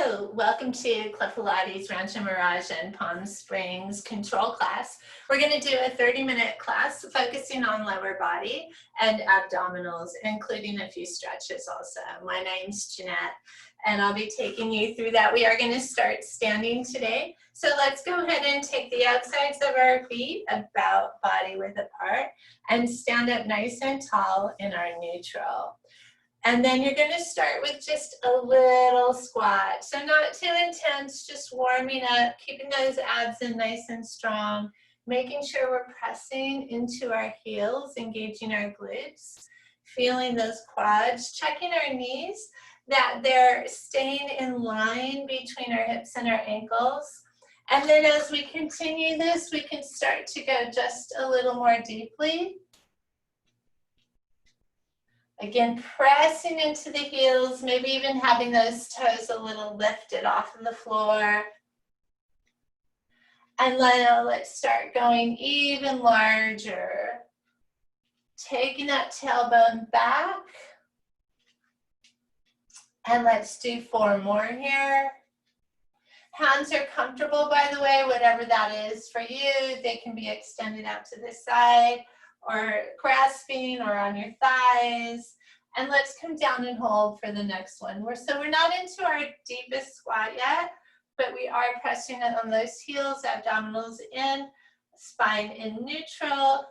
Hello, welcome to Club Pilates, Rancho Mirage and Palm Springs control class. We're going to do a 30-minute class focusing on lower body and abdominals, including a few stretches also. My name's Jeanette, and I'll be taking you through that. We are going to start standing today. So let's go ahead and take the outsides of our feet about body width apart and stand up nice and tall in our neutral. And then you're going to start with just a little squat. So not too intense, just warming up, keeping those abs in nice and strong, making sure we're pressing into our heels, engaging our glutes, feeling those quads, checking our knees, that they're staying in line between our hips and our ankles. And then as we continue this, we can start to go just a little more deeply. Again, pressing into the heels, maybe even having those toes a little lifted off of the floor. And let's start going even larger. Taking that tailbone back. And let's do 4 more here. Hands are comfortable, by the way, whatever that is for you. They can be extended out to the side, or grasping, or on your thighs. And let's come down and hold for the next one. So we're not into our deepest squat yet, but we are pressing it on those heels, abdominals in, spine in neutral,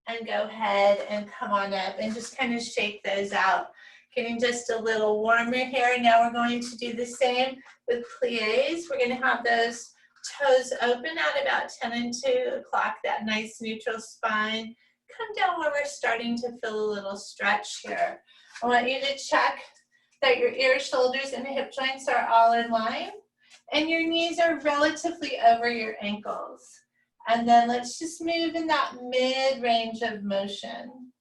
and go ahead and come on up and just kind of shake those out. Getting just a little warmer here. Now we're going to do the same with plies. We're going to have those toes open at about 10 and 2 o'clock, that nice neutral spine. Come down where we're starting to feel a little stretch here. I want you to check that your ears, shoulders, and hip joints are all in line, and your knees are relatively over your ankles. And then let's just move in that mid-range of motion.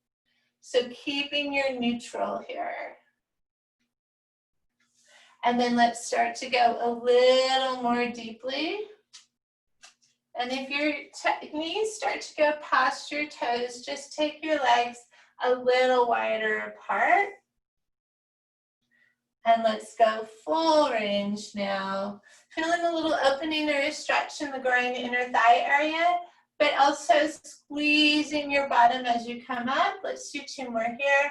So keeping your neutral here. And then let's start to go a little more deeply. And if your knees start to go past your toes, just take your legs a little wider apart. And let's go full range now. Feeling a little opening or a stretch in the groin, inner thigh area, but also squeezing your bottom as you come up. Let's do 2 more here.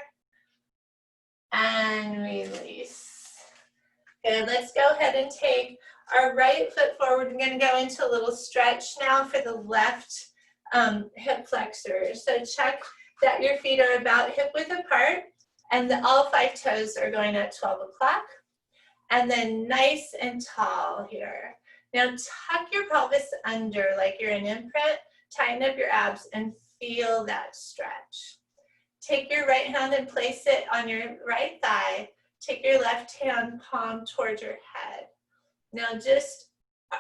And release. Good, let's go ahead and take our right foot forward. We're going to go into a little stretch now for the left hip flexor. So check that your feet are about hip width apart, and all 5 toes are going at 12 o'clock. And then nice and tall here. Now tuck your pelvis under like you're an imprint. Tighten up your abs and feel that stretch. Take your right hand and place it on your right thigh. Take your left hand palm towards your head. Now just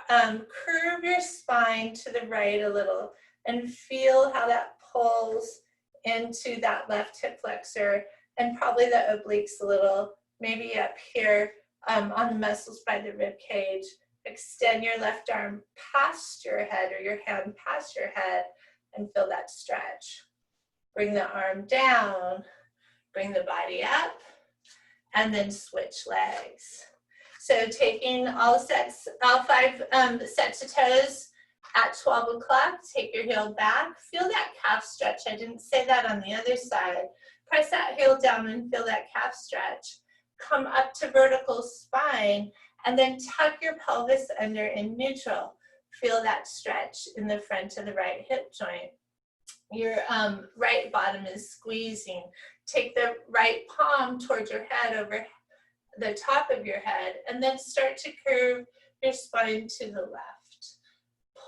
curve your spine to the right a little and feel how that pulls into that left hip flexor and probably the obliques a little, maybe up here on the muscles by the rib cage. Extend your left arm past your head or your hand past your head and feel that stretch. Bring the arm down, bring the body up, and then switch legs. So taking all 5 sets of toes at 12 o'clock, take your heel back, feel that calf stretch. I didn't say that on the other side. Press that heel down and feel that calf stretch. Come up to vertical spine, and then tuck your pelvis under in neutral. Feel that stretch in the front of the right hip joint. Your right bottom is squeezing. Take the right palm towards your head over the top of your head, and then start to curve your spine to the left.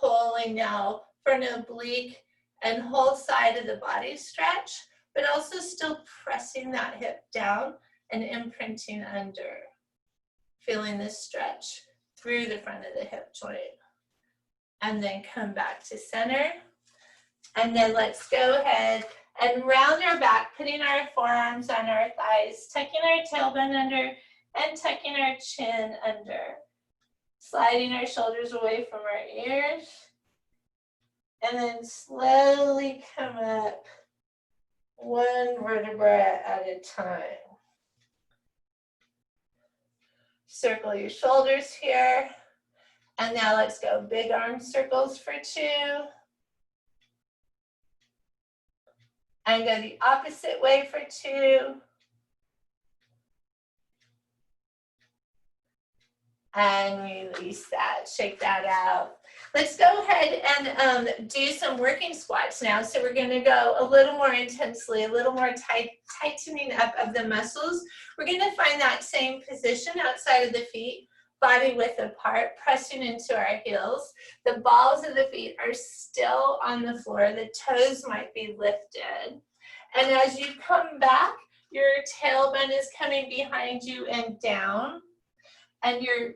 Pulling now for an oblique and whole side of the body stretch, but also still pressing that hip down and imprinting under. Feeling this stretch through the front of the hip joint. And then come back to center. And then let's go ahead and round our back, putting our forearms on our thighs, tucking our tailbone under and tucking our chin under. Sliding our shoulders away from our ears. And then slowly come up 1 vertebra at a time. Circle your shoulders here. And now let's go big arm circles for 2. And go the opposite way for 2. And release that, shake that out. Let's go ahead and do some working squats now. So we're gonna go a little more intensely, a little more tightening up of the muscles. We're gonna find that same position outside of the feet, body width apart, pressing into our heels. The balls of the feet are still on the floor. The toes might be lifted. And as you come back, your tailbone is coming behind you and down. And your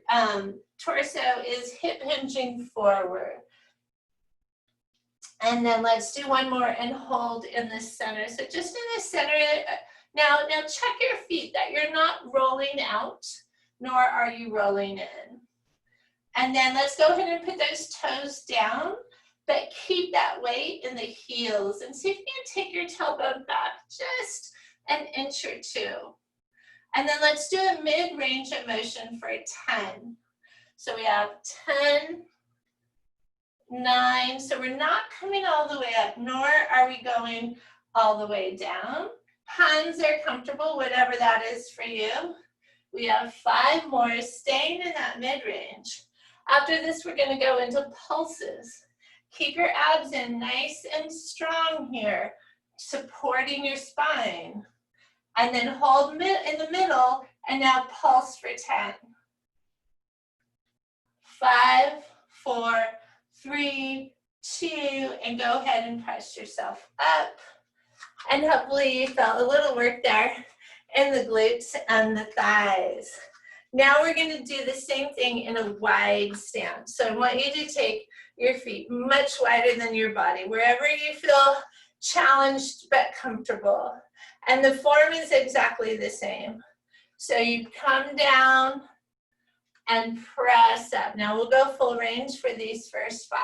torso is hip hinging forward. And then let's do one more and hold in the center. So just in the center, now check your feet that you're not rolling out, nor are you rolling in. And then let's go ahead and put those toes down, but keep that weight in the heels. And see if you can take your tailbone back just an inch or 2. And then let's do a mid-range of motion for 10. So we have 10, 9. So we're not coming all the way up, nor are we going all the way down. Hands are comfortable, whatever that is for you. We have 5 more, staying in that mid-range. After this, we're going to go into pulses. Keep your abs in nice and strong here, supporting your spine. And then hold in the middle, and now pulse for 10. 5, 4, 3, 2, and go ahead and press yourself up. And hopefully you felt a little work there in the glutes and the thighs. Now we're going to do the same thing in a wide stance. So I want you to take your feet much wider than your body, wherever you feel challenged but comfortable. And the form is exactly the same. So you come down and press up. Now we'll go full range for these first 5.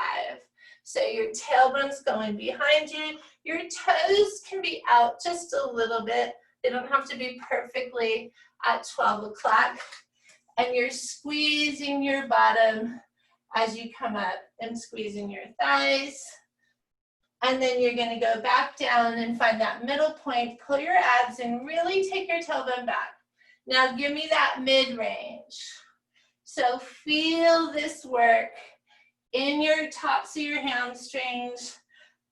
So your tailbone's going behind you. Your toes can be out just a little bit. They don't have to be perfectly at 12 o'clock. And you're squeezing your bottom as you come up and squeezing your thighs. And then you're going to go back down and find that middle point, pull your abs in, really take your tailbone back. Now give me that mid-range. So feel this work in your tops of your hamstrings,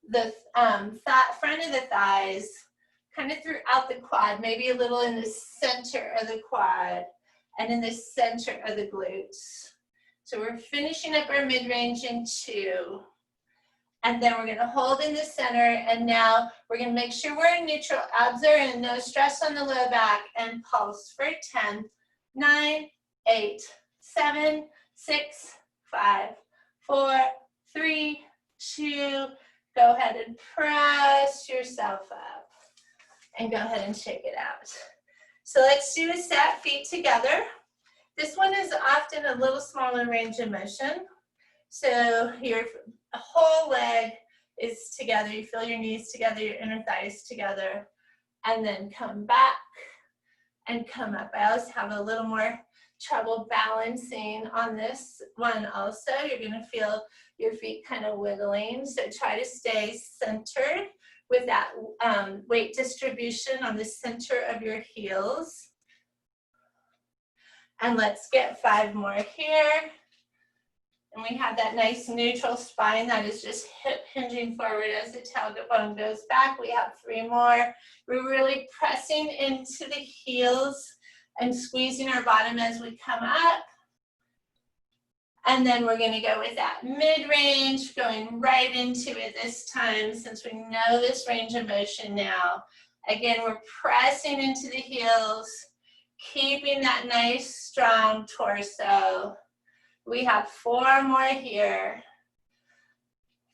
the front of the thighs, kind of throughout the quad, maybe a little in the center of the quad and in the center of the glutes. So we're finishing up our mid-range in 2. And then we're going to hold in the center, and now we're going to make sure we're in neutral. Abs are in, no stress on the low back, and pulse for 10, 9, 8, 7, 6, 5, 4, 3, 2. Go ahead and press yourself up. And go ahead and shake it out. So let's do a set, feet together. This one is often a little smaller range of motion. So your whole leg is together. You feel your knees together, your inner thighs together, and then come back and come up. I always have a little more trouble balancing on this one also. You're going to feel your feet kind of wiggling. So try to stay centered with that weight distribution on the center of your heels. And let's get 5 more here. And we have that nice neutral spine that is just hip hinging forward as the tailbone goes back. We have 3 more. We're really pressing into the heels and squeezing our bottom as we come up. And then we're going to go with that mid-range, going right into it this time since we know this range of motion now. Again, we're pressing into the heels, keeping that nice, strong torso. We have 4 more here.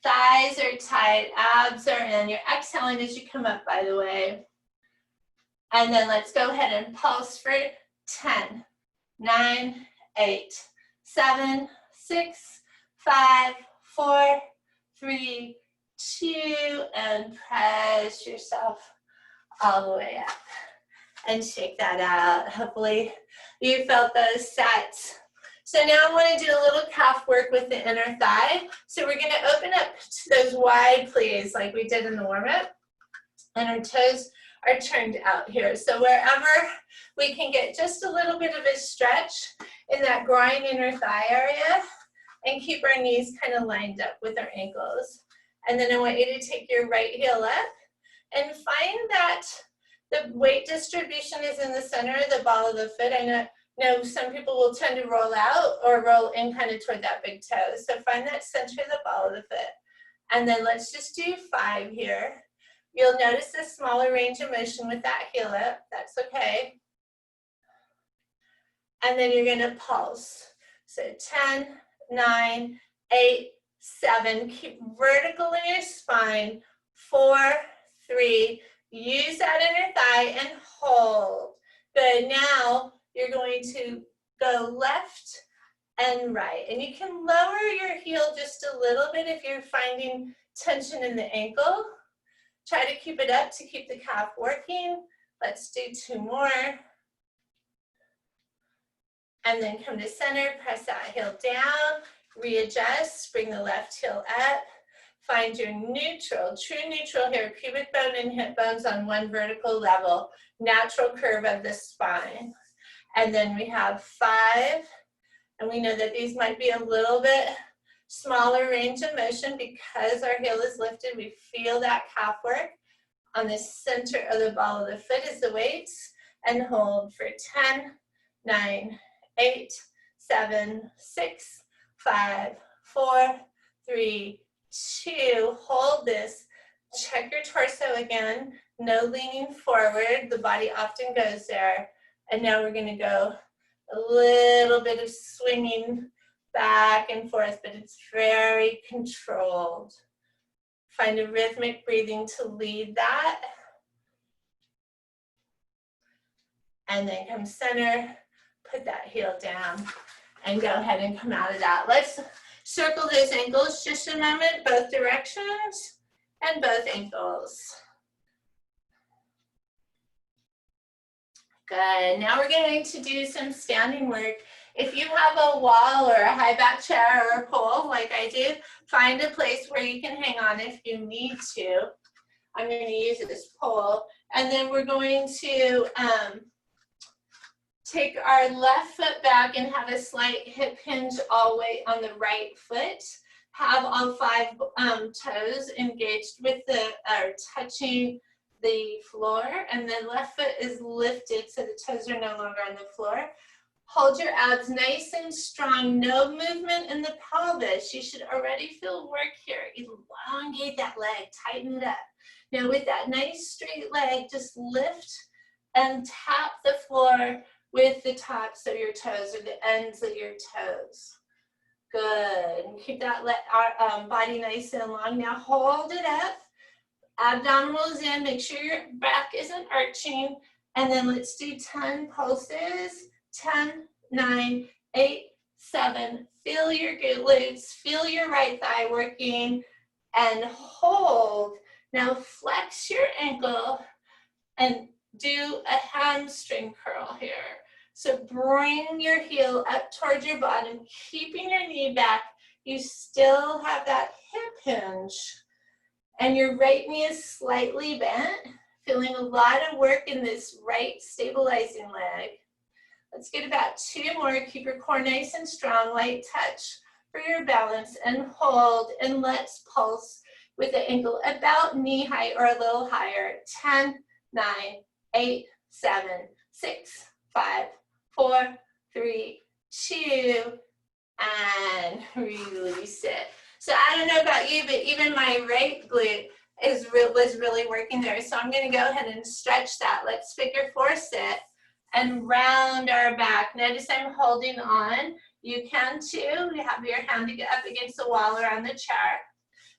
Thighs are tight, abs are in. You're exhaling as you come up, by the way. And then let's go ahead and pulse for 10, 9, 8, 7, 6, 5, 4, 3, 2, and press yourself all the way up. and shake that out. Hopefully you felt those sets. So now I want to do a little calf work with the inner thigh. So we're going to open up to those wide plees like we did in the warm-up. And our toes are turned out here. So wherever we can get just a little bit of a stretch in that groin inner thigh area and keep our knees kind of lined up with our ankles. And then I want you to take your right heel up and find that the weight distribution is in the center of the ball of the foot. I know some people will tend to roll out or roll in kind of toward that big toe. So find that center of the ball of the foot. And then let's just do 5 here. You'll notice a smaller range of motion with that heel up. That's okay. And then you're going to pulse. So 10, 9, 8, 7. Keep vertical in your spine. 4, 3. Use that inner thigh and hold. Good. Now you're going to go left and right. And you can lower your heel just a little bit if you're finding tension in the ankle. Try to keep it up to keep the calf working. Let's do 2 more. And then come to center, press that heel down, readjust, bring the left heel up. Find your neutral, true neutral here, pubic bone and hip bones on one vertical level, natural curve of the spine. And then we have 5, and we know that these might be a little bit smaller range of motion because our heel is lifted. We feel that calf work. On the center of the ball of the foot is the weights, and hold for 10, 9, 8, 7, 6, 5, 4, 3, 2. Hold this. Check your torso again. No leaning forward. The body often goes there. And now we're going to go a little bit of swinging back and forth, but it's very controlled. Find a rhythmic breathing to lead that. And then come center, put that heel down, and go ahead and come out of that. Let's circle those ankles just a moment, both directions and both ankles. Good. Now we're going to do some standing work. If you have a wall or a high back chair or a pole like I do, find a place where you can hang on if you need to. I'm going to use this pole. And then we're going to take our left foot back and have a slight hip hinge all the way on the right foot. Have all 5 toes engaged with touching the floor, and then left foot is lifted so the toes are no longer on the floor. Hold your abs nice and strong, no movement in the pelvis. You should already feel work here. Elongate that leg, tighten it up. Now with that nice straight leg, just lift and tap the floor with the tops of your toes or the ends of your toes. Good. And keep that body nice and long. Now hold it up. Abdominals in. Make sure your back isn't arching. And then let's do 10 pulses. 10, 9, 8, 7. Feel your glutes. Feel your right thigh working. And hold. Now flex your ankle and do a hamstring curl here. So bring your heel up towards your bottom, keeping your knee back. You still have that hip hinge. And your right knee is slightly bent. Feeling a lot of work in this right stabilizing leg. Let's get about 2 more. Keep your core nice and strong. Light touch for your balance and hold. And let's pulse with the ankle about knee height or a little higher. 10, 9, 8, 7, 6, 5, 4, 3, 2, and release it. So I don't know about you, but even my right glute was really working there. So I'm going to go ahead and stretch that. Let's figure 4 sit and round our back. Notice I'm holding on. You can too. You have your hand to get up against the wall or on the chair.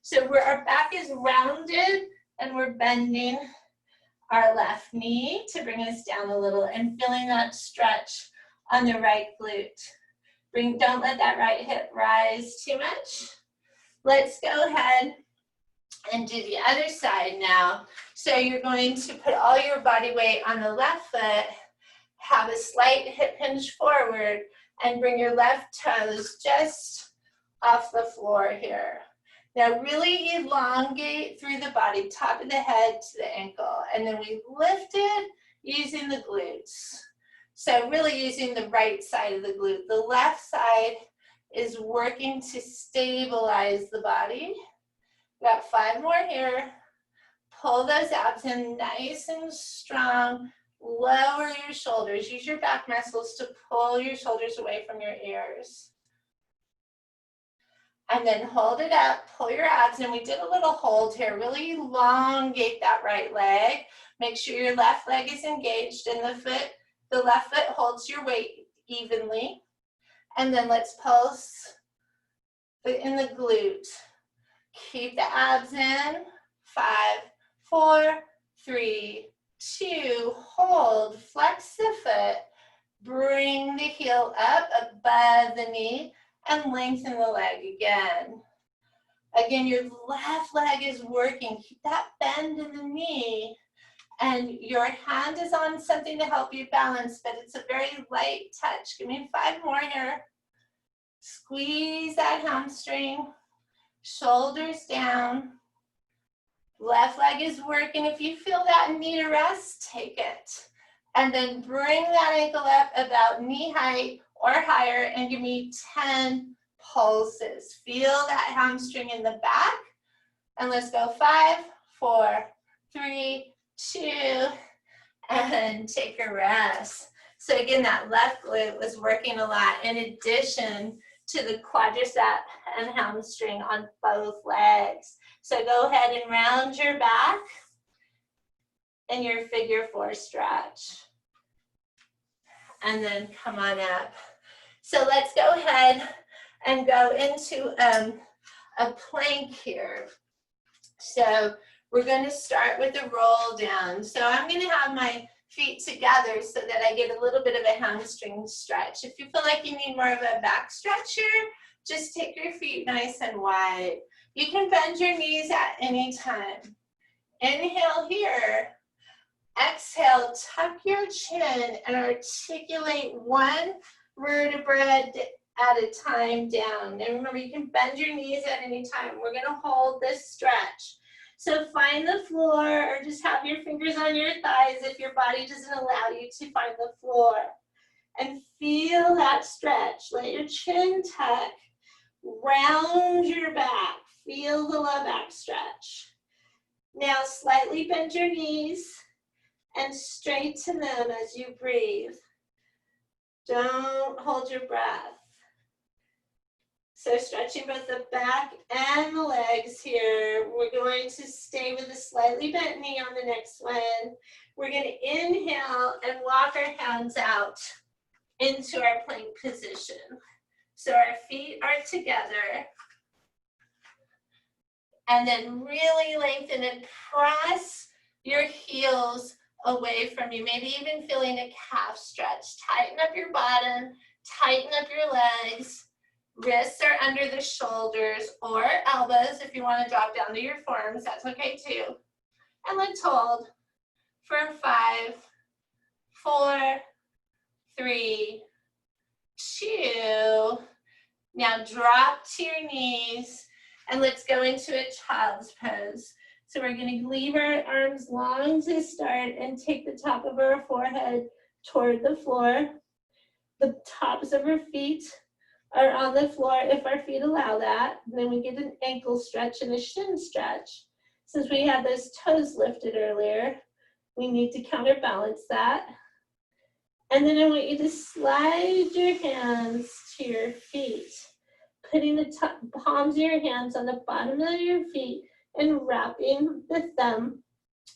So our back is rounded and we're bending our left knee to bring us down a little and feeling that stretch on the right glute. Don't let that right hip rise too much. Let's go ahead And do the other side now. So you're going to put all your body weight on the left foot, have a slight hip hinge forward, and bring your left toes just off the floor here. Now really elongate through the body, top of the head to the ankle, and then we lift it using the glutes. So really using the right side of the glute. The left side is working to stabilize the body. Got 5 more here. Pull those abs in nice and strong. Lower your shoulders. Use your back muscles to pull your shoulders away from your ears. And then hold it up, pull your abs, and we did a little hold here. Really elongate that right leg. Make sure your left leg is engaged in the left foot holds your weight evenly. And then let's pulse in the glute. Keep the abs in. 5, 4, 3, 2, hold, flex the foot, bring the heel up above the knee, and lengthen the leg again. Again, your left leg is working. Keep that bend in the knee. And your hand is on something to help you balance, but it's a very light touch. Give me 5 more here. Squeeze that hamstring. Shoulders down. Left leg is working. If you feel that and need a rest, take it. And then bring that ankle up about knee height or higher and give me 10 pulses. Feel that hamstring in the back. And let's go 5, 4, 3, 2, and take a rest. So again, that left glute was working a lot in addition to the quadricep and hamstring on both legs. So go ahead and round your back in your figure 4 stretch. And then come on up. So let's go ahead and go into a plank here. So we're going to start with a roll down. So I'm going to have my feet together so that I get a little bit of a hamstring stretch. If you feel like you need more of a back stretch here, just take your feet nice and wide. You can bend your knees at any time. Inhale here. Exhale, tuck your chin and articulate one vertebra at a time down. And remember, you can bend your knees at any time. We're going to hold this stretch. So find the floor or just have your fingers on your thighs if your body doesn't allow you to find the floor. And feel that stretch. Let your chin tuck. Round your back. Feel the low back stretch. Now slightly bend your knees and straighten them as you breathe. Don't hold your breath. So stretching both the back and the legs here. We're going to stay with a slightly bent knee on the next one. We're going to inhale and walk our hands out into our plank position. So our feet are together. And then really lengthen and press your heels away from you. Maybe even feeling a calf stretch. Tighten up your bottom, tighten up your legs. Wrists are under the shoulders or elbows. If you want to drop down to your forearms, that's okay too. And let's hold for 5, 4, 3, 2. Now drop to your knees and let's go into a child's pose. So we're going to leave our arms long to start and take the top of our forehead toward the floor. The tops of our feet are on the floor if our feet allow that. Then we get an ankle stretch and a shin stretch. Since we had those toes lifted earlier, we need to counterbalance that. And then I want you to slide your hands to your feet, putting the palms of your hands on the bottom of your feet and wrapping the thumb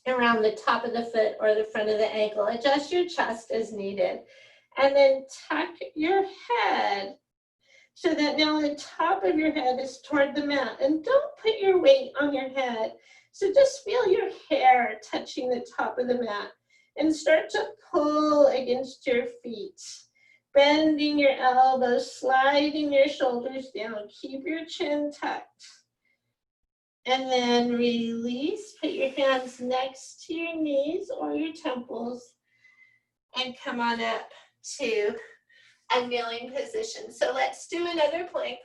around the top of the foot or the front of the ankle. Adjust your chest as needed. And then tuck your head so that now the top of your head is toward the mat. And don't put your weight on your head. So just feel your hair touching the top of the mat and start to pull against your feet. Bending your elbows, sliding your shoulders down. Keep your chin tucked. And then release. Put your hands next to your knees or your temples and come on up to a kneeling position. So let's do another plank.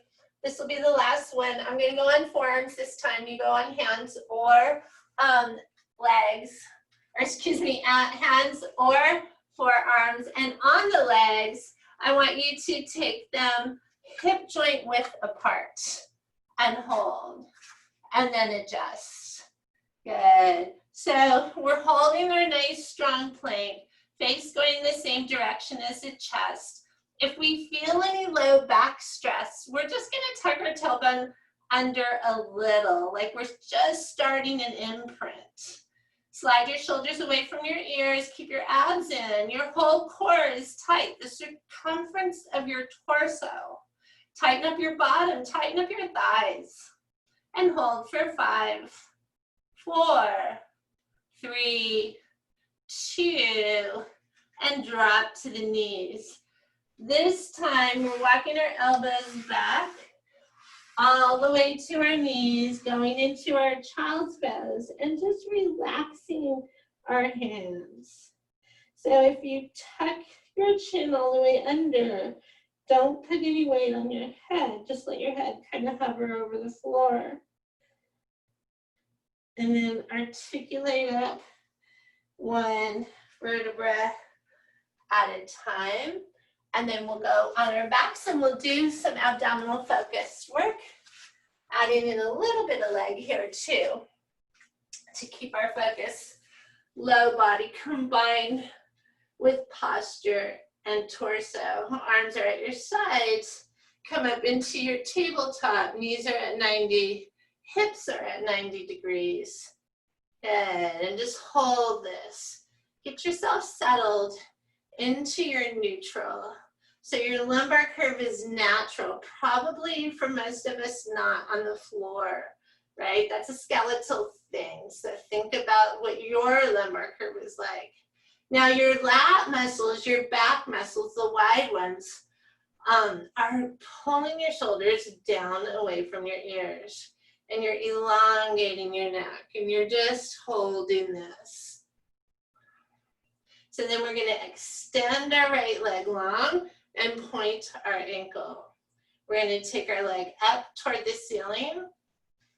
This will be the last one. I'm going to go on forearms this time. You go on hands or legs, or excuse me, hands or forearms. And on the legs, I want you to take them hip joint width apart and hold, and then adjust. Good. So we're holding our nice strong plank, face going the same direction as the chest. If we feel any low back stress, we're just going to tuck our tailbone under a little, like we're just starting an imprint. Slide your shoulders away from your ears, keep your abs in, your whole core is tight, the circumference of your torso. Tighten up your bottom, tighten up your thighs, and hold for 5, 4, 3, 2, and drop to the knees. This time, we're walking our elbows back all the way to our knees, going into our child's pose, and just relaxing our hands. So if you tuck your chin all the way under, don't put any weight on your head. Just let your head kind of hover over the floor. And then articulate up one vertebra at a time. And then we'll go on our backs and we'll do some abdominal focused work. Adding in a little bit of leg here too, to keep our focus. Low body combined with posture and torso. Arms are at your sides. Come up into your tabletop. Knees are at 90. Hips are at 90 degrees. Good. And just hold this. Get yourself settled into your neutral. So your lumbar curve is natural, probably for most of us not on the floor, right? That's a skeletal thing. So think about what your lumbar curve is like. Now your lat muscles, your back muscles, the wide ones, are pulling your shoulders down away from your ears. And you're elongating your neck. And you're just holding this. So then we're going to extend our right leg long and point our ankle. We're going to take our leg up toward the ceiling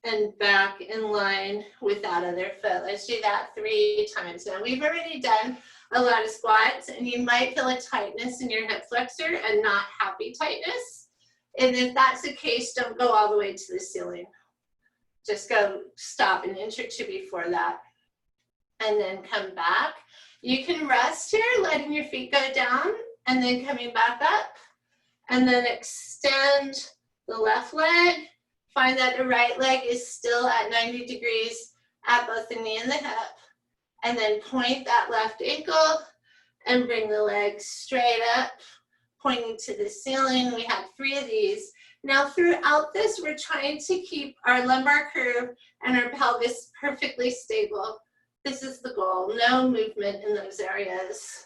and back in line with that other foot. Let's do that 3 times. Now we've already done a lot of squats and you might feel a tightness in your hip flexor and not happy tightness. And if that's the case, don't go all the way to the ceiling. Just go stop an inch or 2 before that. And then come back. You can rest here, letting your feet go down and then coming back up. And then extend the left leg. Find that the right leg is still at 90 degrees at both the knee and the hip. And then point that left ankle and bring the leg straight up, pointing to the ceiling. We have 3 of these. Now throughout this, we're trying to keep our lumbar curve and our pelvis perfectly stable. This is the goal, no movement in those areas.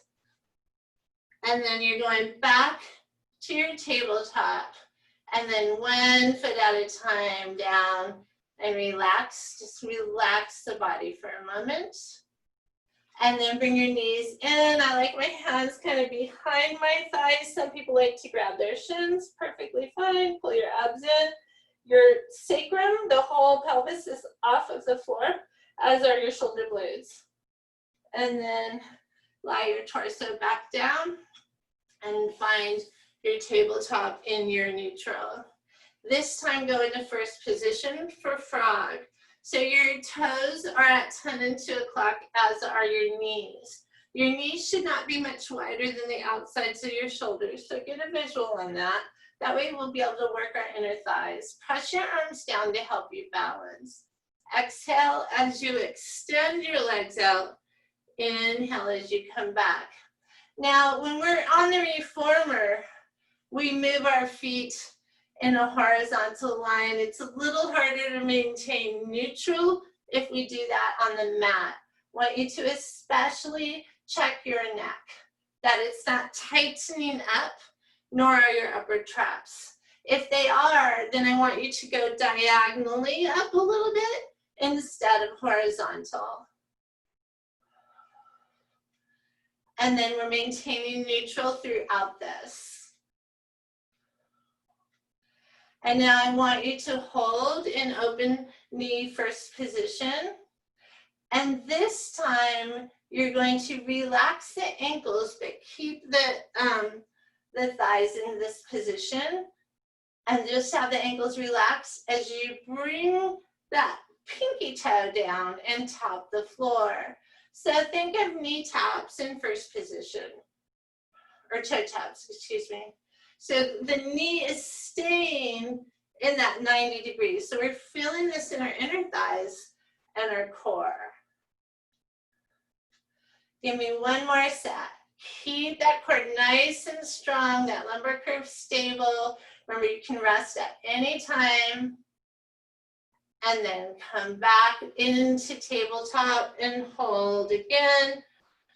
And then you're going back to your tabletop. And then 1 foot at a time down and relax. Just relax the body for a moment. And then bring your knees in. I like my hands kind of behind my thighs. Some people like to grab their shins. Perfectly fine. Pull your abs in. Your sacrum, the whole pelvis is off of the floor, as are your shoulder blades. And then lie your torso back down and find your tabletop in your neutral. This time go into first position for frog. So your toes are at 10 and 2 o'clock, as are your knees. Your knees should not be much wider than the outsides of your shoulders, so get a visual on that. That way we'll be able to work our inner thighs. Press your arms down to help you balance. Exhale as you extend your legs out. Inhale as you come back. Now, when we're on the reformer, we move our feet in a horizontal line. It's a little harder to maintain neutral if we do that on the mat. I want you to especially check your neck, that it's not tightening up, nor are your upper traps. If they are, then I want you to go diagonally up a little bit instead of horizontal. And then we're maintaining neutral throughout this. And now I want you to hold in open knee first position. And this time you're going to relax the ankles, but keep the thighs in this position. And just have the ankles relax as you bring that pinky toe down and top the floor. So think of knee taps in first position, or toe taps, excuse me. So the knee is staying in that 90 degrees. So we're feeling this in our inner thighs and our core. Give me one more set. Keep that core nice and strong, that lumbar curve stable. Remember, you can rest at any time. And then come back into tabletop and hold again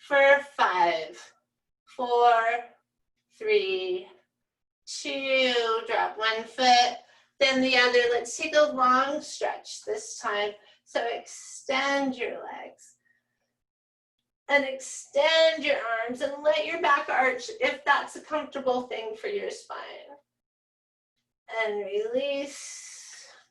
for 5, 4, 3, 2, drop one foot, then the other. Let's take a long stretch this time. So extend your legs and extend your arms and let your back arch if that's a comfortable thing for your spine. And release.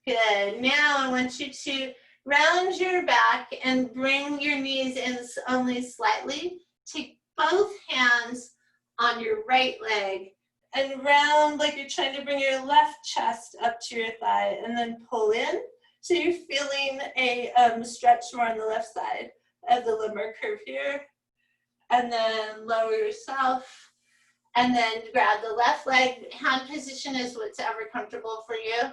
Good. Now I want you to round your back and bring your knees in only slightly. Take both hands on your right leg and round like you're trying to bring your left chest up to your thigh, and then pull in. So you're feeling a stretch more on the left side of the lumbar curve here. And then lower yourself. And then grab the left leg. Hand position is whatever comfortable for you.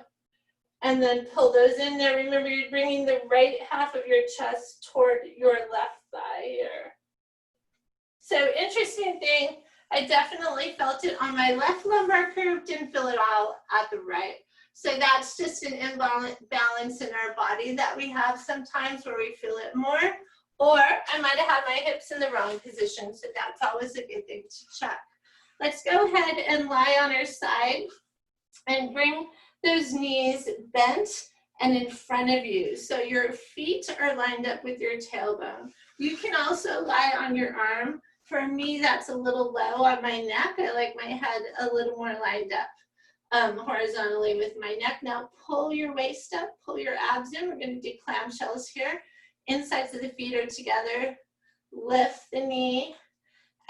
And then pull those in there. Remember, you're bringing the right half of your chest toward your left thigh here. So interesting thing, I definitely felt it on my left lumbar curve, didn't feel it all at the right. So that's just an imbalance in our body that we have sometimes where we feel it more. Or I might have had my hips in the wrong position, so that's always a good thing to check. Let's go ahead and lie on our side and bring those knees bent and in front of you. So your feet are lined up with your tailbone. You can also lie on your arm. For me, that's a little low on my neck. I like my head a little more lined up horizontally with my neck. Now pull your waist up, pull your abs in. We're going to do clamshells here. Insides of the feet are together. Lift the knee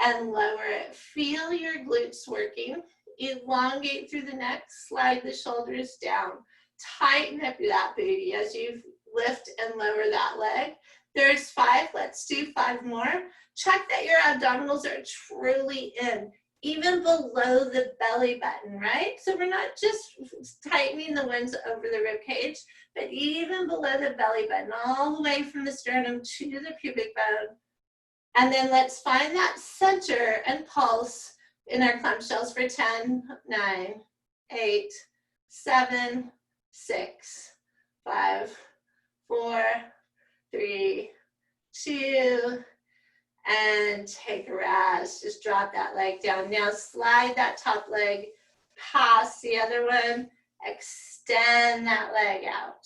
and lower it. Feel your glutes working. Elongate through the neck, slide the shoulders down. Tighten up that booty as you lift and lower that leg. There's 5, let's do 5 more. Check that your abdominals are truly in, even below the belly button, right? So we're not just tightening the ones over the rib cage, but even below the belly button, all the way from the sternum to the pubic bone. And then let's find that center and pulse in our clamshells for 10, 9, 8, 7, 6, 5, 4, 3, 2, and take a rest. Just drop that leg down. Now slide that top leg past the other one. Extend that leg out.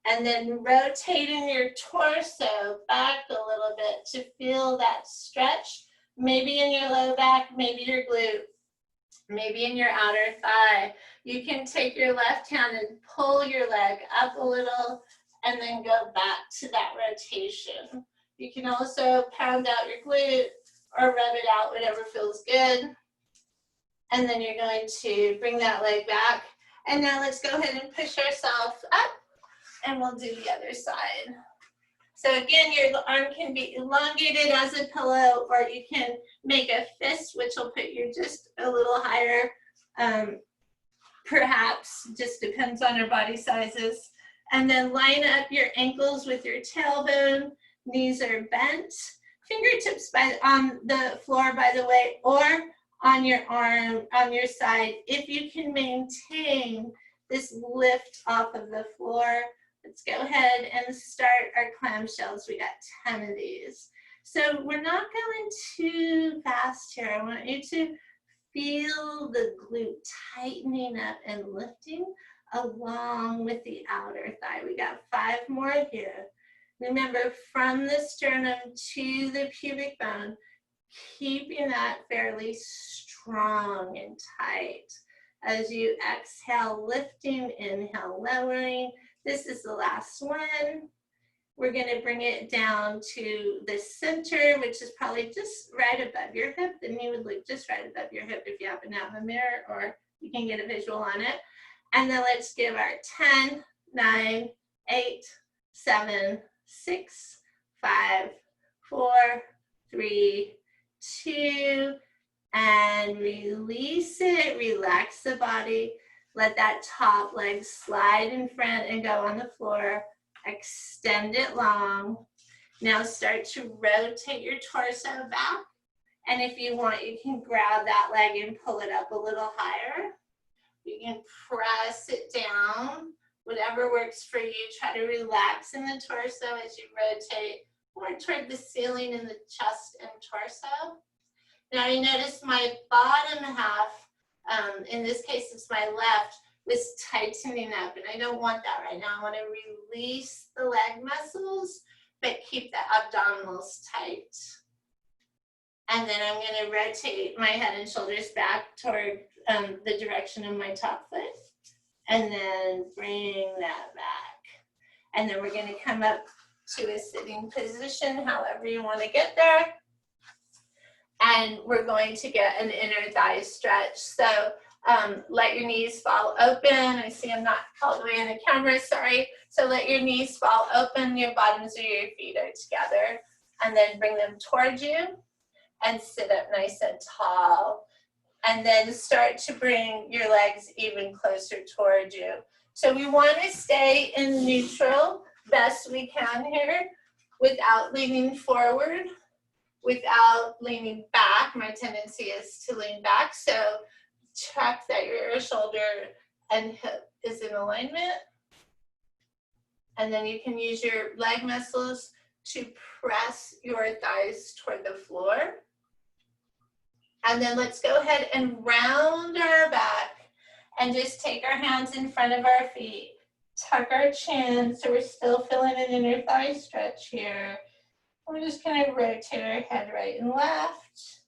And then rotating your torso back a little bit to feel that stretch. Maybe in your low back, maybe your glute, maybe in your outer thigh. You can take your left hand and pull your leg up a little and then go back to that rotation. You can also pound out your glute or rub it out, whatever feels good. And then you're going to bring that leg back. And now let's go ahead and push ourselves up, and we'll do the other side. So again, your arm can be elongated as a pillow, or you can make a fist, which will put you just a little higher, perhaps, just depends on your body sizes. And then line up your ankles with your tailbone, knees are bent, fingertips on the floor, by the way, or on your arm, on your side, if you can maintain this lift off of the floor. Let's go ahead and start our clamshells. We got 10 of these. So we're not going too fast here. I want you to feel the glute tightening up and lifting along with the outer thigh. We got 5 more here. Remember, from the sternum to the pubic bone, keeping that fairly strong and tight. As you exhale, lifting, inhale, lowering. This is the last one. We're going to bring it down to the center, which is probably just right above your hip. The knee would look just right above your hip if you happen to have a mirror, or you can get a visual on it. And then let's give our 10, 9, 8, 7, 6, 5, 4, 3, 2, and release it. Relax the body. Let that top leg slide in front and go on the floor. Extend it long. Now start to rotate your torso back. And if you want, you can grab that leg and pull it up a little higher. You can press it down, whatever works for you. Try to relax in the torso as you rotate more toward the ceiling in the chest and torso. Now you notice my bottom half, in this case it's my left, was tightening up, and I don't want that right now. I want to release the leg muscles, but keep the abdominals tight. And then I'm going to rotate my head and shoulders back toward the direction of my top foot, and then bring that back. And then we're going to come up to a sitting position, however you want to get there. And we're going to get an inner thigh stretch. So let your knees fall open. I see I'm not all the way in the camera, sorry. So let your knees fall open, your bottoms of your feet are together, and then bring them towards you and sit up nice and tall. And then start to bring your legs even closer towards you. So we want to stay in neutral best we can here without leaning forward, without leaning back. My tendency is to lean back, so check that your shoulder and hip is in alignment. And then you can use your leg muscles to press your thighs toward the floor. And then let's go ahead and round our back and just take our hands in front of our feet. Tuck our chin so we're still feeling an inner thigh stretch here. We're just going to rotate our head right and left.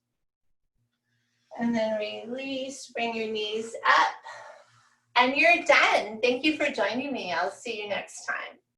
And then release, bring your knees up. And you're done. Thank you for joining me. I'll see you next time.